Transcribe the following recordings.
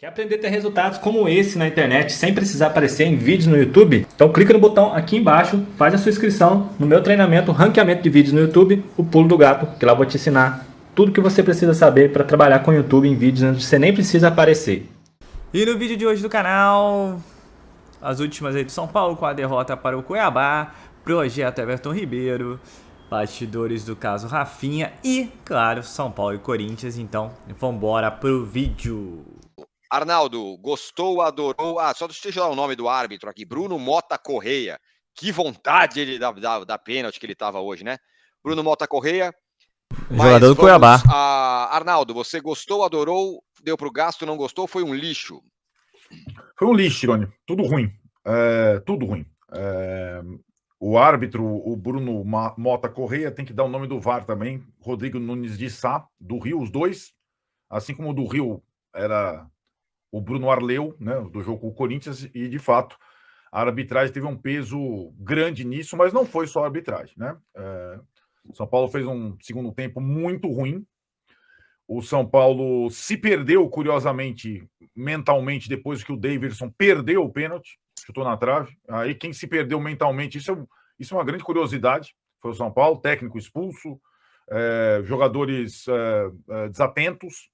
Quer aprender a ter resultados como esse na internet sem precisar aparecer em vídeos no YouTube? Então clica no botão aqui embaixo, faz a sua inscrição no meu treinamento Ranqueamento de Vídeos no YouTube, o Pulo do Gato, que lá eu vou te ensinar tudo o que você precisa saber para trabalhar com o YouTube em vídeos onde você nem precisa aparecer. E no vídeo de hoje do canal, as últimas aí do São Paulo com a derrota para o Cuiabá, projeto Everton Ribeiro, bastidores do caso Rafinha e, claro, São Paulo e Corinthians. Então, vambora pro vídeo. Arnaldo, gostou, adorou. Só deixa eu dar o nome do árbitro aqui. Bruno Mota Correia. Que vontade ele da pênalti que ele tava hoje, né? Bruno Mota Correia. Jogador do Cuiabá. Arnaldo, você gostou, adorou, deu pro gasto, não gostou, foi um lixo? Foi um lixo, Tirone. Tudo ruim. Tudo ruim. O árbitro, o Bruno Mota Correia, tem que dar o nome do VAR também. Rodrigo Nunes de Sá, do Rio, os dois. Assim como o do Rio era o Bruno Arleu, né, do jogo com o Corinthians, e de fato a arbitragem teve um peso grande nisso, mas não foi só a arbitragem, né? São Paulo fez um segundo tempo muito ruim. O São Paulo se perdeu, curiosamente, mentalmente, depois que o Davidson perdeu o pênalti, chutou na trave. Aí quem se perdeu mentalmente, isso é uma grande curiosidade, foi o São Paulo, técnico expulso, jogadores desatentos.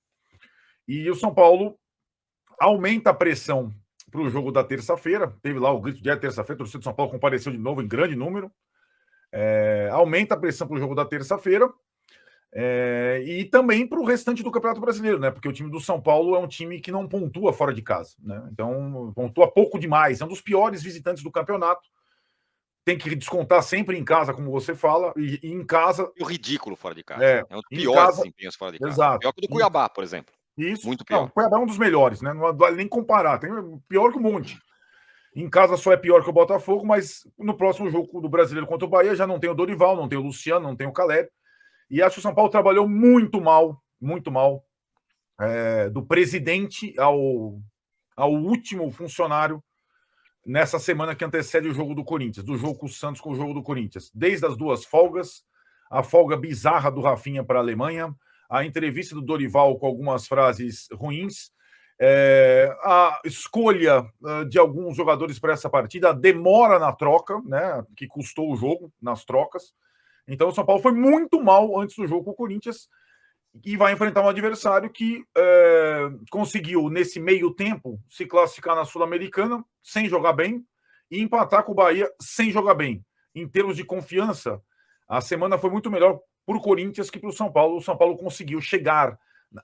E o São Paulo aumenta a pressão para o jogo da terça-feira. Teve lá o grito de terça-feira, o torcedor do São Paulo compareceu de novo em grande número. Aumenta a pressão para o jogo da terça-feira. E também para o restante do Campeonato Brasileiro, né? Porque o time do São Paulo é um time que não pontua fora de casa, né? Então, pontua pouco demais. É um dos piores visitantes do campeonato. Tem que descontar sempre em casa, como você fala, e em casa. E o ridículo fora de casa. É um dos piores desempenhos fora de casa. Exato. Pior que o do Cuiabá, por exemplo. Isso. Muito pior. Não, o Cuiabá é um dos melhores, né? Não vale nem comparar. Tem pior que um monte. Em casa só é pior que o Botafogo, mas no próximo jogo do Brasileiro contra o Bahia já não tem o Dorival, não tem o Luciano, não tem o Caleri. E acho que o São Paulo trabalhou muito mal, do presidente ao último funcionário nessa semana que antecede o jogo do Corinthians, do jogo com o Santos com o jogo do Corinthians. Desde as duas folgas, a folga bizarra do Rafinha para a Alemanha, a entrevista do Dorival com algumas frases ruins, a escolha de alguns jogadores para essa partida, a demora na troca, né, que custou o jogo nas trocas. Então o São Paulo foi muito mal antes do jogo com o Corinthians e vai enfrentar um adversário que conseguiu, nesse meio tempo, se classificar na Sul-Americana sem jogar bem e empatar com o Bahia sem jogar bem. Em termos de confiança, a semana foi muito melhor para o Corinthians que para o São Paulo. O São Paulo conseguiu chegar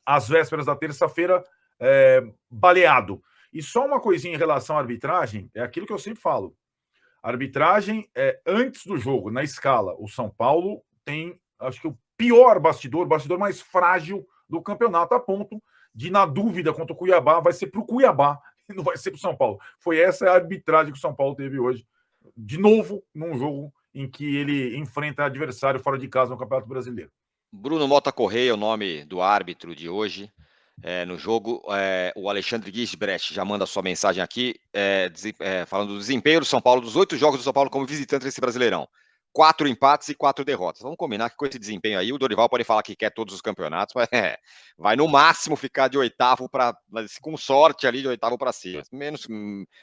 às vésperas da terça-feira baleado. E só uma coisinha em relação à arbitragem, é aquilo que eu sempre falo. A arbitragem, antes do jogo, na escala, o São Paulo tem, acho que o pior bastidor mais frágil do campeonato, a ponto de, na dúvida contra o Cuiabá, vai ser para o Cuiabá e não vai ser para o São Paulo. Foi essa a arbitragem que o São Paulo teve hoje, de novo, num jogo em que ele enfrenta adversário fora de casa no Campeonato Brasileiro. Bruno Mota Correia é o nome do árbitro de hoje. No jogo, o Alexandre Gisbrecht já manda sua mensagem aqui, falando do desempenho do São Paulo, dos 8 jogos do São Paulo como visitante nesse Brasileirão. 4 empates e 4 derrotas. Vamos combinar que com esse desempenho aí, o Dorival pode falar que quer todos os campeonatos, mas vai no máximo ficar de oitavo com sorte ali, de oitavo para cima.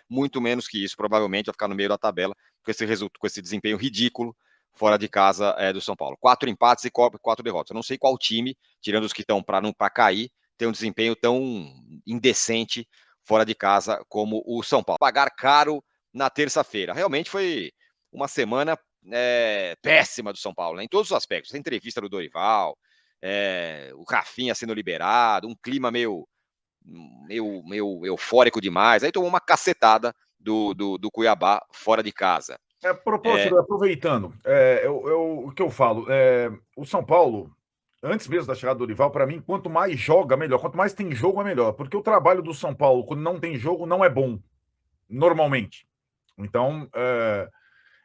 Muito menos que isso, provavelmente vai ficar no meio da tabela com esse desempenho ridículo fora de casa do São Paulo. 4 empates e 4 derrotas. Eu não sei qual time, tirando os que estão para cair, tem um desempenho tão indecente fora de casa como o São Paulo. Pagar caro na terça-feira. Realmente foi uma semana péssima do São Paulo, né? Em todos os aspectos. A entrevista do Dorival, o Rafinha sendo liberado, um clima meio eufórico demais. Aí tomou uma cacetada do Cuiabá fora de casa. Propósito, aproveitando, o que eu falo, o São Paulo, antes mesmo da chegada do Dorival, para mim, quanto mais joga, melhor. Quanto mais tem jogo, é melhor. Porque o trabalho do São Paulo, quando não tem jogo, não é bom, normalmente. Então,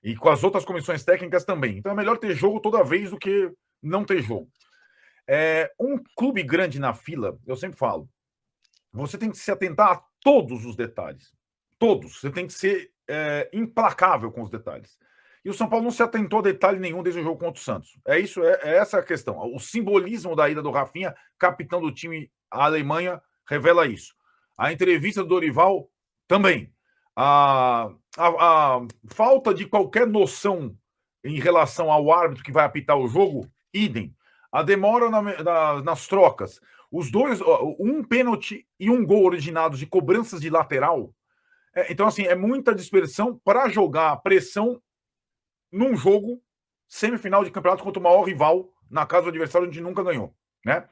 e com as outras comissões técnicas também. Então é melhor ter jogo toda vez do que não ter jogo. Um clube grande na fila, eu sempre falo, você tem que se atentar a todos os detalhes. Todos. Você tem que ser implacável com os detalhes. E o São Paulo não se atentou a detalhe nenhum desde o jogo contra o Santos. Essa a questão. O simbolismo da ida do Rafinha, capitão do time à Alemanha, revela isso. A entrevista do Dorival também. A falta de qualquer noção em relação ao árbitro que vai apitar o jogo, idem. A demora nas trocas. Os dois, um pênalti e um gol originados de cobranças de lateral. Então, assim, é muita dispersão para jogar pressão num jogo semifinal de campeonato contra o maior rival na casa do adversário, onde nunca ganhou, né?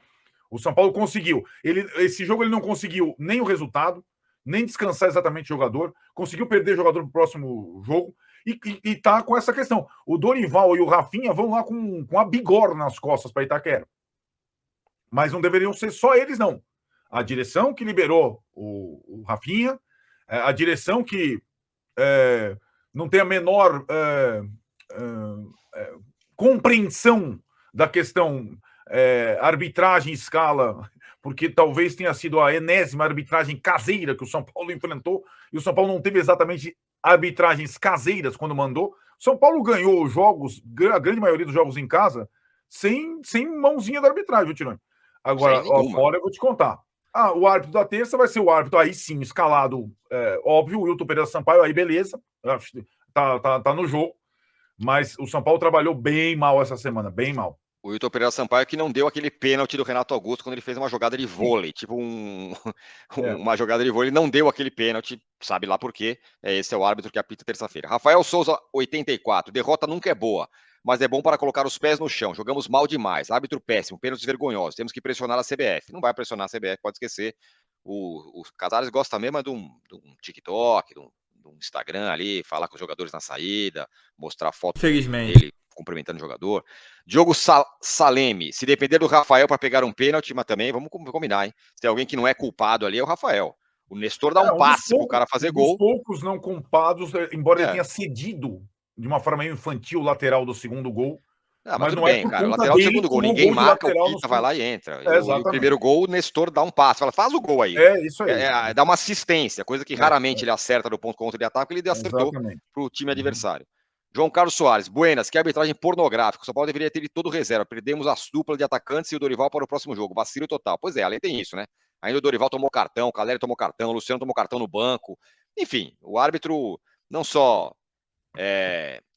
O São Paulo conseguiu. Esse jogo ele não conseguiu nem o resultado, nem descansar exatamente o jogador, conseguiu perder jogador para o próximo jogo e tá com essa questão. O Dorival e o Rafinha vão lá com a bigorna nas costas para Itaquera. Mas não deveriam ser só eles, não. A direção que liberou o Rafinha, a direção que não tem a menor compreensão da questão arbitragem escala, porque talvez tenha sido a enésima arbitragem caseira que o São Paulo enfrentou, e o São Paulo não teve exatamente arbitragens caseiras quando mandou. O São Paulo ganhou os jogos, a grande maioria dos jogos em casa, sem mãozinha da arbitragem, viu, Tironi? Agora, fora eu vou te contar. O árbitro da terça vai ser o árbitro, aí sim, escalado, óbvio, o Wilton Pereira Sampaio, aí beleza, tá no jogo, mas o São Paulo trabalhou bem mal essa semana, bem mal. O Wilton Pereira Sampaio que não deu aquele pênalti do Renato Augusto quando ele fez uma jogada de vôlei, tipo uma jogada de vôlei, não deu aquele pênalti, sabe lá por quê, esse é o árbitro que apita terça-feira. Rafael Souza, 84, derrota nunca é boa, mas é bom para colocar os pés no chão, jogamos mal demais, árbitro péssimo, pênaltis vergonhosos, temos que pressionar a CBF, não vai pressionar a CBF, pode esquecer, os Casares gostam mesmo de um TikTok, de um Instagram ali, falar com os jogadores na saída, mostrar foto dele cumprimentando o jogador. Diogo Saleme, se depender do Rafael para pegar um pênalti, mas também vamos combinar, hein? Se tem alguém que não é culpado ali, é o Rafael. O Nestor dá um passe pro cara fazer gol. Os poucos não culpados, embora ele tenha cedido de uma forma meio infantil o lateral do segundo gol. Mas tudo bem, cara. O lateral do segundo gol, ninguém marca, o Pita vai lá e entra. O primeiro gol, o Nestor dá um passe, fala, faz o gol aí. Isso aí. Dá uma assistência, coisa que raramente ele acerta do ponto contra de ataque, ele acertou pro time adversário. João Carlos Soares, buenas, que arbitragem pornográfica. O São Paulo deveria ter ele todo reserva. Perdemos as duplas de atacantes e o Dorival para o próximo jogo. Vacilo total. Pois é, além tem isso, né? Ainda o Dorival tomou cartão, o Caleri tomou cartão, o Luciano tomou cartão no banco. Enfim, o árbitro não só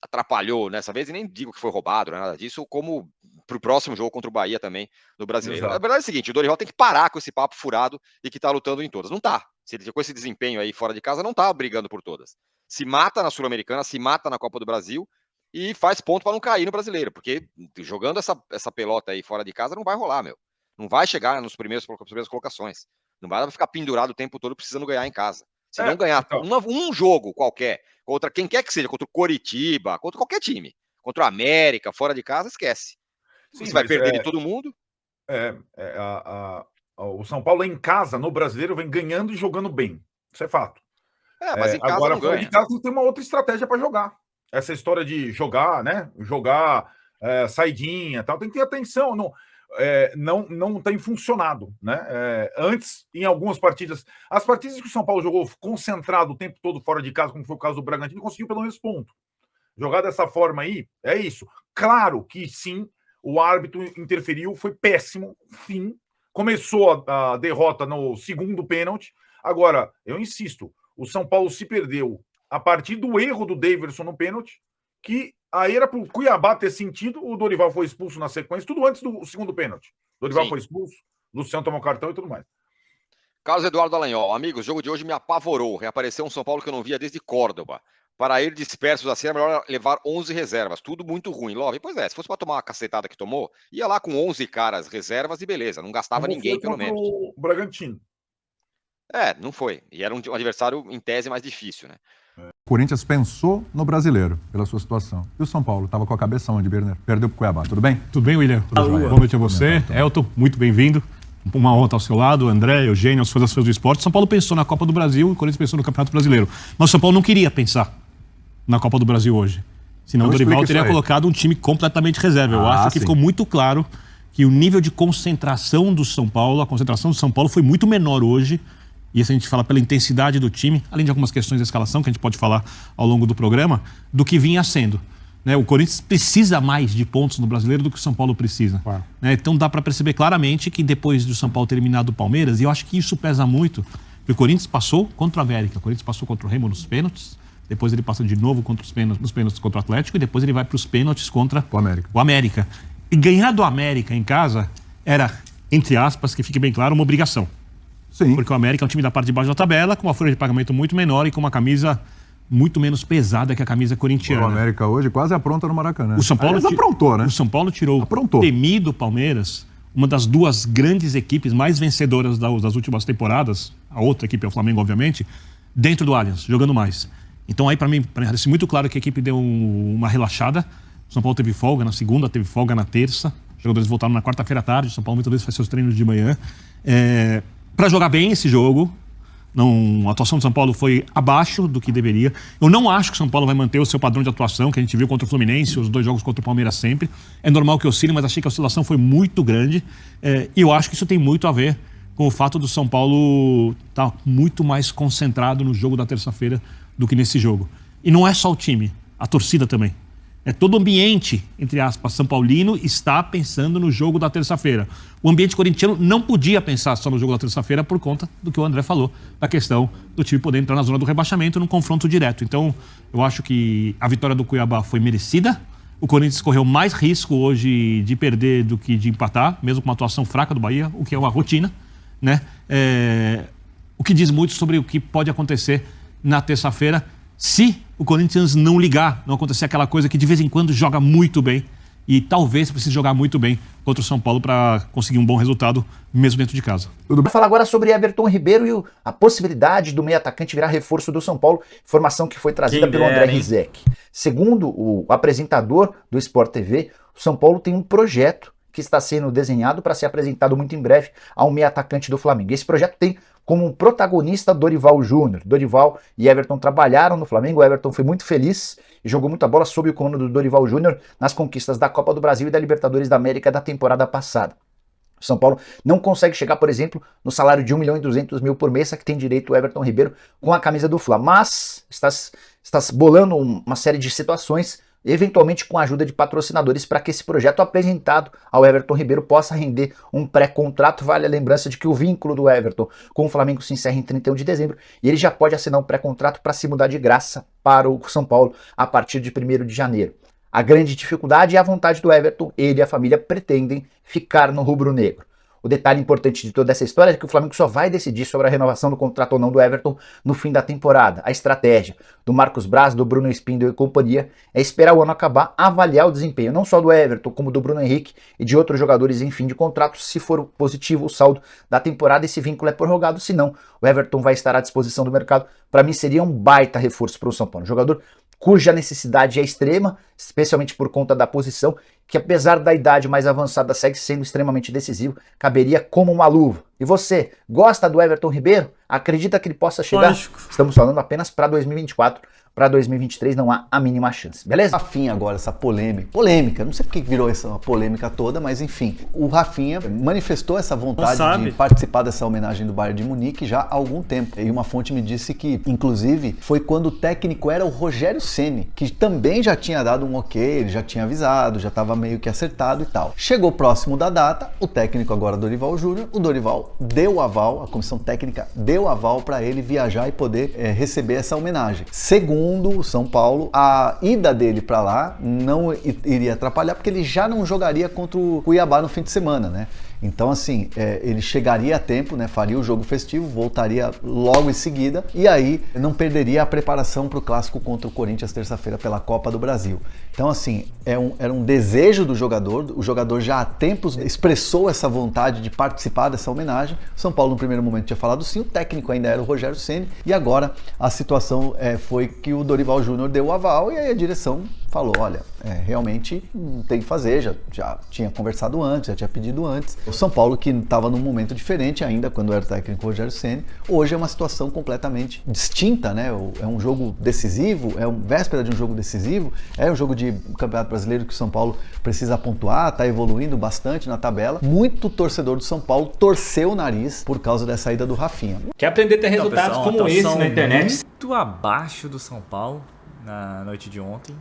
atrapalhou nessa vez, e nem digo que foi roubado, nada disso, como para o próximo jogo contra o Bahia também, no Brasileiro. Exato. A verdade é o seguinte, o Dorival tem que parar com esse papo furado e que está lutando em todas. Não tá. Se ele com esse desempenho aí fora de casa, não tá brigando por todas. Se mata na Sul-Americana, se mata na Copa do Brasil e faz ponto para não cair no Brasileiro, porque jogando essa pelota aí fora de casa não vai rolar, meu. Não vai chegar nas primeiras colocações. Não vai ficar pendurado o tempo todo precisando ganhar em casa. Se não ganhar um jogo qualquer, contra quem quer que seja, contra o Coritiba, contra qualquer time, contra o América, fora de casa, esquece. Sim, você vai perder de todo mundo. O São Paulo em casa, no Brasileiro, vem ganhando e jogando bem. Isso é fato. Mas em casa agora, não ganha. Em casa tem uma outra estratégia para jogar. Essa história de jogar, né? Jogar saidinha, tal, tem que ter atenção. Não tem funcionado, né? Antes, em algumas partidas, as partidas que o São Paulo jogou concentrado o tempo todo fora de casa, como foi o caso do Bragantino, conseguiu pelo menos ponto. Jogar dessa forma aí, é isso. Claro que sim, o árbitro interferiu, foi péssimo, fim. Começou a derrota no segundo pênalti. Agora, eu insisto, o São Paulo se perdeu a partir do erro do Daverson no pênalti, que aí era para o Cuiabá ter sentido, o Dorival foi expulso na sequência, tudo antes do segundo pênalti. O Dorival foi expulso, o Luciano tomou cartão e tudo mais. Carlos Eduardo Alanhol, amigos, o jogo de hoje me apavorou. Reapareceu um São Paulo que eu não via desde Córdoba. Para ir dispersos assim, é melhor levar 11 reservas. Tudo muito ruim. Love, pois se fosse para tomar uma cacetada que tomou, ia lá com 11 caras reservas e beleza. Não gastava ninguém, pelo menos. O Bragantino. Não foi. E era um adversário, em tese, mais difícil, né? O Corinthians pensou no brasileiro, pela sua situação. E o São Paulo estava com a cabeça onde, Birner? Perdeu pro Cuiabá. Tudo bem? Tudo bem, William? Boa noite a você. Elton, muito bem-vindo. Uma honra estar ao seu lado. André, Eugênio, os fãs do esporte. São Paulo pensou na Copa do Brasil e o Corinthians pensou no Campeonato Brasileiro. Mas o São Paulo não queria pensar na Copa do Brasil hoje. Senão o Dorival teria colocado um time completamente reserva. Eu acho que ficou muito claro que o nível de concentração do São Paulo, a concentração do São Paulo foi muito menor hoje. E isso a gente fala pela intensidade do time, além de algumas questões de escalação que a gente pode falar ao longo do programa, do que vinha sendo. Né? O Corinthians precisa mais de pontos no Brasileiro do que o São Paulo precisa. Claro. Né? Então dá para perceber claramente que depois do São Paulo ter eliminado o Palmeiras, e eu acho que isso pesa muito, Porque o Corinthians passou contra o América, o Corinthians passou contra o Remo nos pênaltis, depois ele passa de novo nos pênaltis contra o Atlético e depois ele vai para os pênaltis contra o América. E ganhar do América em casa era, entre aspas, que fique bem claro, uma obrigação. Sim. Porque o América é um time da parte de baixo da tabela, com uma folha de pagamento muito menor e com uma camisa muito menos pesada que a camisa corintiana. O América hoje quase apronta no Maracanã. O São Paulo aprontou, né? O São Paulo tirou o temido Palmeiras, uma das duas grandes equipes mais vencedoras das últimas temporadas, a outra equipe é o Flamengo, obviamente, dentro do Allianz, jogando mais. Então aí, para mim, parece muito claro que a equipe deu uma relaxada. O São Paulo teve folga na segunda, teve folga na terça. Os jogadores voltaram na quarta-feira à tarde. O São Paulo muitas vezes faz seus treinos de manhã. Para jogar bem esse jogo, a atuação do São Paulo foi abaixo do que deveria. Eu não acho que o São Paulo vai manter o seu padrão de atuação, que a gente viu contra o Fluminense, os 2 jogos contra o Palmeiras sempre. É normal que oscile, mas achei que a oscilação foi muito grande. E eu acho que isso tem muito a ver com o fato do São Paulo estar muito mais concentrado no jogo da terça-feira do que nesse jogo. E não é só o time, a torcida também. Todo o ambiente, entre aspas, São Paulino está pensando no jogo da terça-feira. O ambiente corintiano não podia pensar só no jogo da terça-feira por conta do que o André falou, da questão do time poder entrar na zona do rebaixamento num confronto direto. Então, eu acho que a vitória do Cuiabá foi merecida. O Corinthians correu mais risco hoje de perder do que de empatar, mesmo com uma atuação fraca do Bahia, o que é uma rotina, né? O que diz muito sobre o que pode acontecer na terça-feira, se o Corinthians não ligar, não acontecer aquela coisa que de vez em quando joga muito bem e talvez precise jogar muito bem contra o São Paulo para conseguir um bom resultado, mesmo dentro de casa. Vamos falar agora sobre Everton Ribeiro e a possibilidade do meio atacante virar reforço do São Paulo, informação que foi trazida pelo André Rizek. Segundo o apresentador do Sport TV, o São Paulo tem um projeto que está sendo desenhado para ser apresentado muito em breve ao meio atacante do Flamengo. Esse projeto tem como um protagonista Dorival Júnior. Dorival e Everton trabalharam no Flamengo, o Everton foi muito feliz e jogou muita bola sob o comando do Dorival Júnior nas conquistas da Copa do Brasil e da Libertadores da América da temporada passada. O São Paulo não consegue chegar, por exemplo, no salário de 1.200.000 por mês, que tem direito o Everton Ribeiro com a camisa do Fla, mas está bolando uma série de situações, eventualmente com a ajuda de patrocinadores, para que esse projeto apresentado ao Everton Ribeiro possa render um pré-contrato. Vale a lembrança de que o vínculo do Everton com o Flamengo se encerra em 31 de dezembro e ele já pode assinar um pré-contrato para se mudar de graça para o São Paulo a partir de 1º de janeiro. A grande dificuldade é a vontade do Everton. Ele e a família pretendem ficar no rubro-negro. O detalhe importante de toda essa história é que o Flamengo só vai decidir sobre a renovação do contrato ou não do Everton no fim da temporada. A estratégia do Marcos Braz, do Bruno Spindel e companhia é esperar o ano acabar, avaliar o desempenho não só do Everton, como do Bruno Henrique e de outros jogadores em fim de contrato. Se for positivo o saldo da temporada, esse vínculo é prorrogado. Se não, o Everton vai estar à disposição do mercado. Para mim seria um baita reforço para o São Paulo. Um jogador cuja necessidade é extrema, especialmente por conta da posição, que apesar da idade mais avançada segue sendo extremamente decisivo, caberia como uma luva. E você, gosta do Everton Ribeiro? Acredita que ele possa chegar? Lógico. Estamos falando apenas para 2024, para 2023 não há a mínima chance, beleza? Rafinha agora, essa polêmica, não sei porque virou essa polêmica toda, mas enfim, o Rafinha manifestou essa vontade de participar dessa homenagem do Bayern de Munique já há algum tempo. E uma fonte me disse que, inclusive, foi quando o técnico era o Rogério Ceni, que também já tinha dado um ok, ele já tinha avisado, já estava meio que acertado e tal. Chegou próximo da data, o técnico agora Dorival Júnior, o Dorival deu aval, a comissão técnica deu aval para ele viajar e poder receber essa homenagem. Segundo o São Paulo, a ida dele para lá não iria atrapalhar, porque ele já não jogaria contra o Cuiabá no fim de semana, né? Então, assim, ele chegaria a tempo, né? Faria o jogo festivo, voltaria logo em seguida e aí não perderia a preparação para o clássico contra o Corinthians terça-feira pela Copa do Brasil. Então, assim, era um desejo do jogador, o jogador já há tempos expressou essa vontade de participar dessa homenagem. O São Paulo, no primeiro momento, tinha falado sim, o técnico ainda era o Rogério Ceni e agora a situação foi que o Dorival Júnior deu o aval e aí a direção falou, olha, realmente tem que fazer, já tinha conversado antes, já tinha pedido antes. O São Paulo, que estava num momento diferente ainda, quando era técnico Rogério Ceni, hoje é uma situação completamente distinta, né? É um jogo decisivo, véspera de um jogo decisivo, é um jogo de Campeonato Brasileiro que o São Paulo precisa pontuar, está evoluindo bastante na tabela. Muito torcedor do São Paulo torceu o nariz por causa da saída do Rafinha. Quer aprender a ter resultados pessoal, como esse na internet? Muito abaixo do São Paulo na noite de ontem.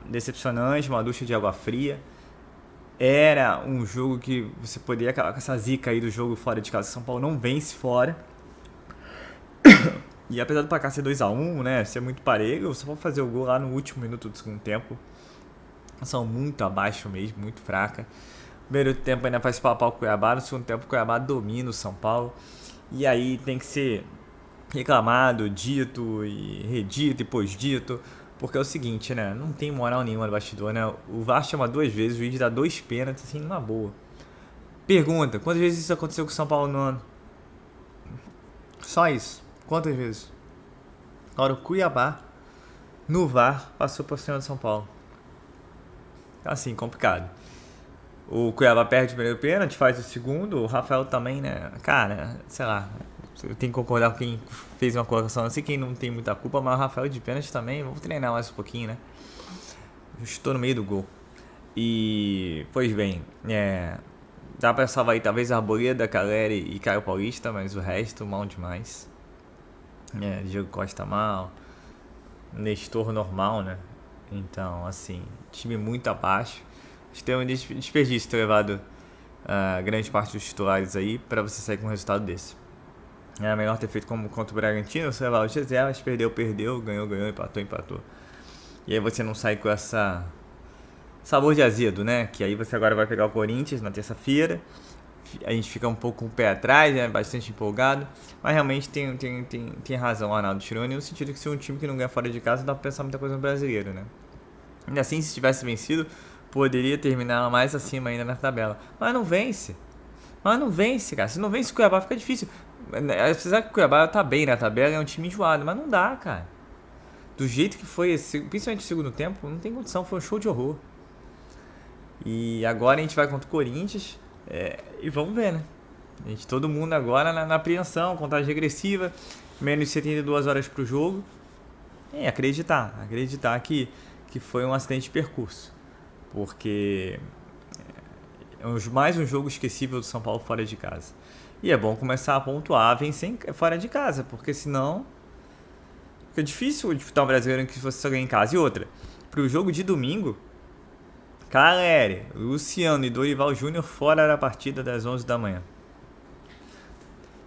Decepcionante, uma ducha de água fria. Era um jogo que você poderia acabar com essa zica aí do jogo fora de casa. São Paulo não vence fora. E apesar do placar ser 2-1, né, ser muito parelho, só vou fazer o gol lá no último minuto do segundo tempo. São muito abaixo mesmo, muito fraca. Primeiro tempo ainda faz pau o Cuiabá, no segundo tempo o Cuiabá domina o São Paulo. E aí tem que ser reclamado, dito e redito e pós-dito. Porque é o seguinte, né, não tem moral nenhuma no bastidor, né. O VAR chama 2 vezes, o juiz dá 2 pênaltis, assim, numa boa. Pergunta, quantas vezes isso aconteceu com o São Paulo no ano? Só isso. Quantas vezes? Agora o Cuiabá, no VAR, passou por cima do São Paulo. Assim, complicado. O Cuiabá perde o primeiro pênalti, faz o segundo, o Rafael também, né? Cara, sei lá, eu tenho que concordar com quem fez uma colocação assim, quem não tem muita culpa, mas o Rafael de pênalti também, vamos treinar mais um pouquinho, né? Estou no meio do gol. E, pois bem, dá pra salvar aí talvez a Arboleda, Caleri e Caio Paulista, mas o resto mal demais. Diego Costa mal, Nestor normal, né? Então, assim, time muito abaixo. Acho que tem um desperdício ter levado grande parte dos titulares aí pra você sair com um resultado desse. É melhor ter feito como contra o Bragantino, você levar os reservas, perdeu, ganhou, empatou. E aí você não sai com essa sabor de azedo, né? Que aí você agora vai pegar o Corinthians na terça-feira. A gente fica um pouco com o pé atrás, né? Bastante empolgado. Mas realmente tem razão o Arnaldo Tironi, no sentido que se um time que não ganha fora de casa, não dá pra pensar muita coisa no brasileiro, né? Ainda assim, se tivesse vencido, poderia terminar mais acima ainda na tabela. Mas não vence, cara. Se não vence o Cuiabá, fica difícil. Apesar que o Cuiabá tá bem na tabela, é um time enjoado, mas não dá, cara. Do jeito que foi, principalmente no segundo tempo, não tem condição, foi um show de horror. E agora a gente vai contra o Corinthians, e vamos ver, né? Todo mundo agora na apreensão, contagem regressiva, menos de 72 horas pro jogo. Acreditar que foi um acidente de percurso. Porque mais um jogo esquecível do São Paulo fora de casa. E é bom começar a pontuar, vencer fora de casa, porque senão fica difícil disputar um brasileiro em que você só ganha em casa. E outra, pro jogo de domingo, Caleri, Luciano e Dorival Júnior fora da partida das 11 da manhã.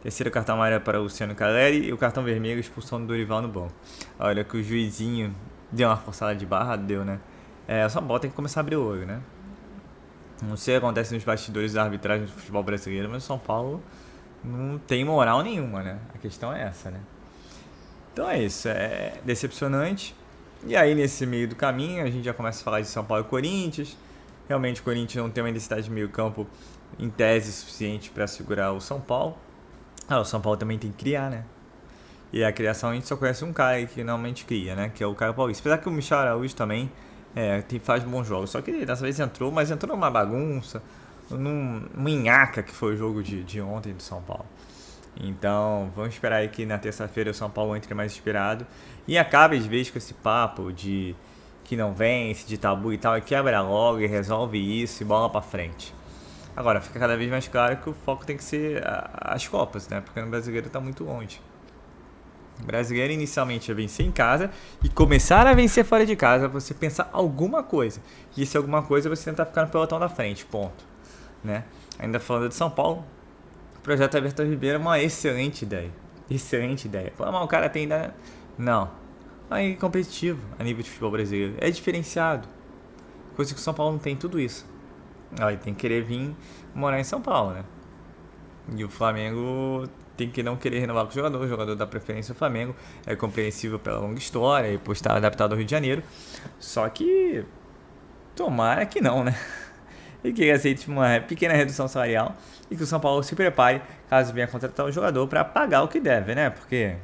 Terceiro cartão amarelo para o Luciano Caleri e o cartão vermelho, expulsão do Dorival no banco. Olha que o juizinho deu uma forçada de barra, deu, né? O São Paulo tem que começar a abrir o olho, né? Não sei o que acontece nos bastidores da arbitragem do futebol brasileiro, mas o São Paulo não tem moral nenhuma, né? A questão é essa, né? Então é isso, é decepcionante. E aí, nesse meio do caminho, a gente já começa a falar de São Paulo e Corinthians. Realmente, o Corinthians não tem uma intensidade de meio campo em tese suficiente para segurar o São Paulo. O São Paulo também tem que criar, né? E a criação a gente só conhece um cara que normalmente cria, né? Que é o Caio Paulista. Apesar que o Michel Araújo também faz bons jogos. Só que dessa vez entrou, mas entrou numa bagunça, numa nhaca que foi o jogo de ontem do São Paulo. Então, vamos esperar aí que na terça-feira o São Paulo entre mais inspirado e acabe de vez com esse papo de que não vence, de tabu e tal, e quebra logo e resolve isso e bola pra frente. Agora, fica cada vez mais claro que o foco tem que ser as Copas, né? Porque no brasileiro tá muito longe. O brasileiro inicialmente é vencer em casa e começar a vencer fora de casa, você pensar alguma coisa. E se alguma coisa, você tentar ficar no pelotão da frente, ponto. Né? Ainda falando de São Paulo, o projeto Everton Ribeiro é uma excelente ideia. Excelente ideia. Fala, mas o cara tem ideia. Não. É competitivo a nível de futebol brasileiro. É diferenciado. Coisa que o São Paulo não tem tudo isso. Ele tem que querer vir morar em São Paulo, né? E o Flamengo tem que não querer renovar com o jogador dá preferência ao Flamengo. É compreensível pela longa história e por estar adaptado ao Rio de Janeiro. Só que tomara que não, né? E que aceite uma pequena redução salarial e que o São Paulo se prepare caso venha contratar o jogador para pagar o que deve, né? Porque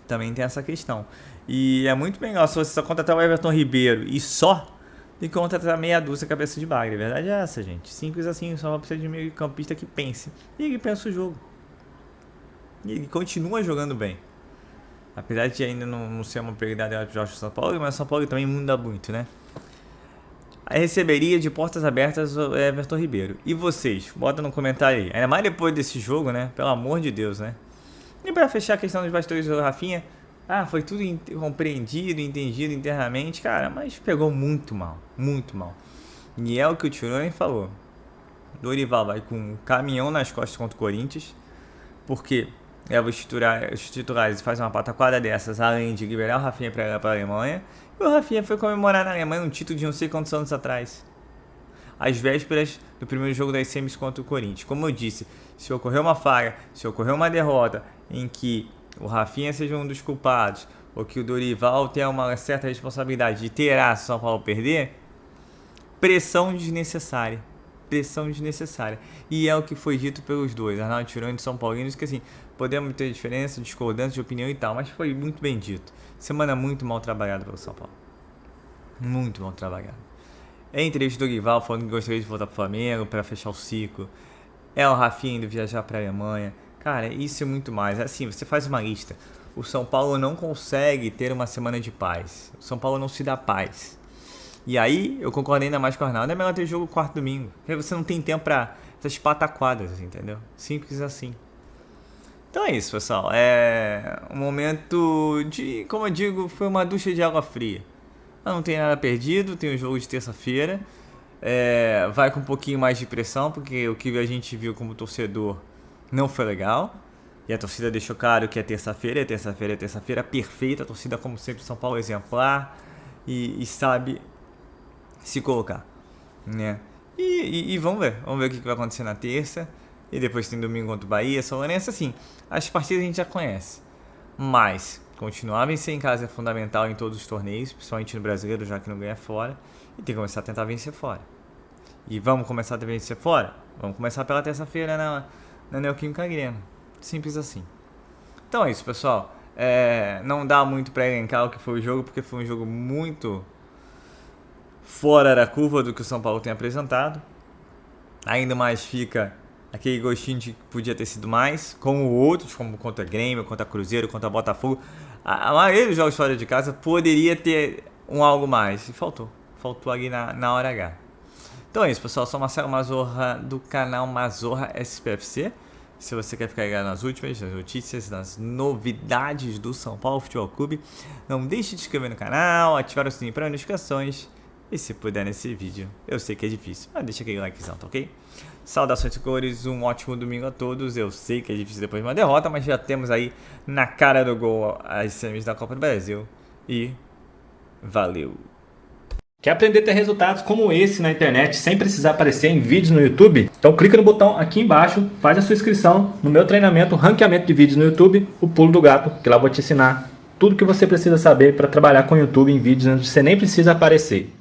também tem essa questão. E é muito legal se você só contratar o Everton Ribeiro e só tem que contratar meia dúzia cabeça de bagre. A verdade é essa, gente. Simples assim, só vai precisar de um meio campista que pense. E ele pensa o jogo. E ele continua jogando bem. Apesar de ainda não ser uma prioridade para o Jorge São Paulo, mas o São Paulo também muda muito, né? Aí receberia de portas abertas o Everton Ribeiro. E vocês? Bota no comentário aí. Ainda mais depois desse jogo, né? Pelo amor de Deus, né? E para fechar a questão dos bastidores do Rafinha, foi tudo compreendido, entendido internamente, cara, mas pegou muito mal, muito mal. E é o que o Tironi falou. Dorival vai com um caminhão nas costas contra o Corinthians, porque leva os titulares e faz uma pataquada dessas, além de liberar o Rafinha para a Alemanha. E o Rafinha foi comemorar na Alemanha um título de não sei quantos anos atrás. Às vésperas do primeiro jogo das semis contra o Corinthians. Como eu disse, se ocorrer uma falha, se ocorrer uma derrota em que o Rafinha seja um dos culpados, ou que o Dorival tenha uma certa responsabilidade de terá se o São Paulo perder, pressão desnecessária. Pressão desnecessária. E é o que foi dito pelos dois, Arnaldo Tironi e São Paulinos, que assim, podemos ter diferença, discordância de opinião e tal, mas foi muito bem dito. Semana muito mal trabalhada pelo São Paulo. Muito mal trabalhada. É entrevista do Dorival falando que gostaria de voltar pro Flamengo para fechar o ciclo. É o Rafinha indo viajar para a Alemanha. Cara, isso é muito mais. Assim, você faz uma lista. O São Paulo não consegue ter uma semana de paz. O São Paulo não se dá paz. E aí, eu concordo ainda mais com o Arnaldo. É melhor ter jogo quarto domingo. Porque você não tem tempo para essas pataquadas, entendeu? Simples assim. Então é isso, pessoal. É um momento de, como eu digo, foi uma ducha de água fria. Não tem nada perdido, tem o jogo de terça-feira. Vai com um pouquinho mais de pressão, porque o que a gente viu como torcedor não foi legal. E a torcida deixou claro que é terça-feira perfeita. A torcida, como sempre, São Paulo exemplar e sabe se colocar, né? E vamos ver o que vai acontecer na terça. E depois tem domingo contra o Bahia, São Lourenço, assim. As partidas a gente já conhece. Mas continuar a vencer em casa é fundamental em todos os torneios, principalmente no brasileiro, já que não ganha fora. E tem que começar a tentar vencer fora. E vamos começar a vencer fora? Vamos começar pela terça-feira na Neoquímica Arena. Simples assim. Então é isso, pessoal. Não dá muito pra elencar o que foi o jogo, porque foi um jogo muito fora da curva do que o São Paulo tem apresentado. Ainda mais fica aquele gostinho de que podia ter sido mais, como outros, como contra Grêmio, contra Cruzeiro, contra Botafogo. A maioria dos jogos fora de casa poderia ter um algo mais. E faltou ali na hora H. Então é isso, pessoal. Sou Marcelo Mazorra do canal Mazorra SPFC. Se você quer ficar ligado nas últimas, nas notícias, nas novidades do São Paulo Futebol Clube, não deixe de se inscrever no canal, ativar o sininho para notificações. E se puder nesse vídeo, eu sei que é difícil, mas deixa aquele likezão, tá ok? Saudações cores, um ótimo domingo a todos. Eu sei que é difícil depois de uma derrota, mas já temos aí na cara do gol as semis da Copa do Brasil. E valeu! Quer aprender a ter resultados como esse na internet sem precisar aparecer em vídeos no YouTube? Então clica no botão aqui embaixo, faz a sua inscrição no meu treinamento Ranqueamento de Vídeos no YouTube, o Pulo do Gato, que lá eu vou te ensinar tudo que você precisa saber para trabalhar com o YouTube em vídeos onde você nem precisa aparecer.